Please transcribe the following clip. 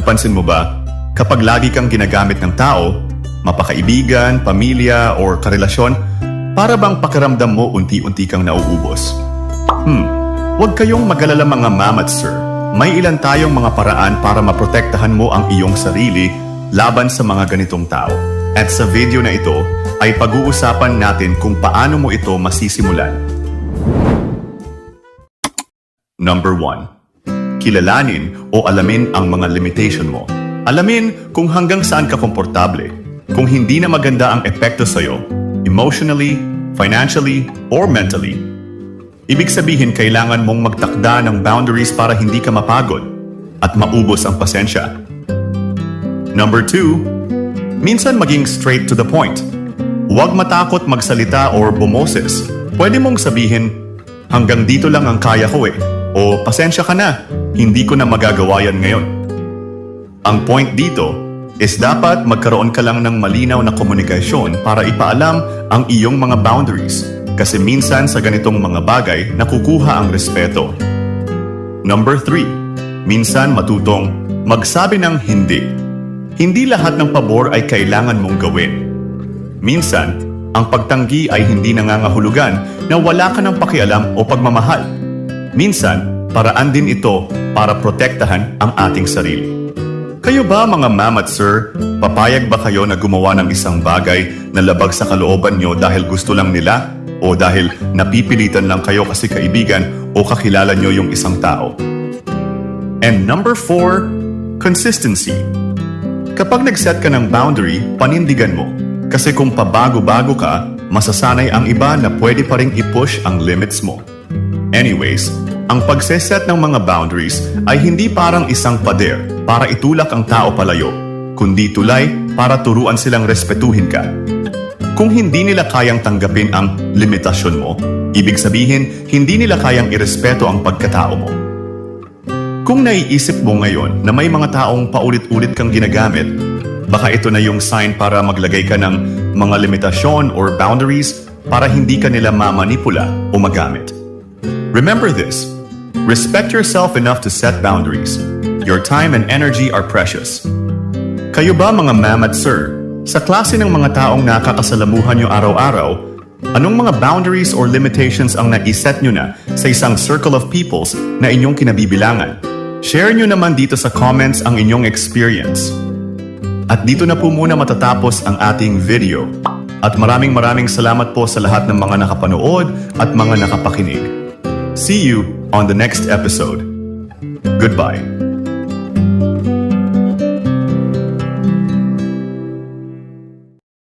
Napansin mo ba, kapag lagi kang ginagamit ng tao, mapakaibigan, pamilya, or karelasyon, para bang pakiramdam mo unti-unti kang nauubos? Huwag kayong mag-alala mga ma'am at sir. May ilan tayong mga paraan para maprotektahan mo ang iyong sarili laban sa mga ganitong tao. At sa video na ito, ay pag-uusapan natin kung paano mo ito masisimulan. Number 1. Kilalanin o alamin ang mga limitation mo. Alamin kung hanggang saan ka komportable. Kung hindi na maganda ang epekto sa'yo, emotionally, financially, or mentally. Ibig sabihin, kailangan mong magtakda ng boundaries para hindi ka mapagod at maubos ang pasensya. Number 2. Minsan maging straight to the point. Huwag matakot magsalita or bumoses. Pwede mong sabihin, hanggang dito lang ang kaya ko o pasensya ka na, hindi ko na magagawa yan ngayon. Ang point dito is dapat magkaroon ka lang ng malinaw na komunikasyon para ipaalam ang iyong mga boundaries. Kasi minsan sa ganitong mga bagay, nakukuha ang respeto. Number 3. Minsan matutong magsabi ng hindi. Hindi lahat ng pabor ay kailangan mong gawin. Minsan, ang pagtanggi ay hindi nangangahulugan na wala ka ng pakialam o pagmamahal. Minsan, paraan din ito para protektahan ang ating sarili. Kayo ba mga ma'am at sir, papayag ba kayo na gumawa ng isang bagay na labag sa kalooban nyo dahil gusto lang nila? O dahil napipilitan lang kayo kasi kaibigan o kakilala nyo yung isang tao? And number 4, consistency. Kapag nag-set ka ng boundary, panindigan mo. Kasi kung pabago-bago ka, masasanay ang iba na pwede pa ring i-push ang limits mo. Anyways, ang pagseset ng mga boundaries ay hindi parang isang pader para itulak ang tao palayo, kundi tulay para turuan silang respetuhin ka. Kung hindi nila kayang tanggapin ang limitasyon mo, ibig sabihin, hindi nila kayang irespeto ang pagkatao mo. Kung naiisip mo ngayon na may mga taong paulit-ulit kang ginagamit, baka ito na yung sign para maglagay ka ng mga limitasyon or boundaries para hindi ka nila mamanipula o magamit. Remember this, respect yourself enough to set boundaries. Your time and energy are precious. Kayo ba mga ma'am at sir? Sa klase ng mga taong nakakasalamuhan nyo araw-araw, anong mga boundaries or limitations ang naiset nyo na sa isang circle of peoples na inyong kinabibilangan? Share nyo naman dito sa comments ang inyong experience. At dito na po muna matatapos ang ating video. At maraming salamat po sa lahat ng mga nakapanood at mga nakapakinig. See you on the next episode. Goodbye.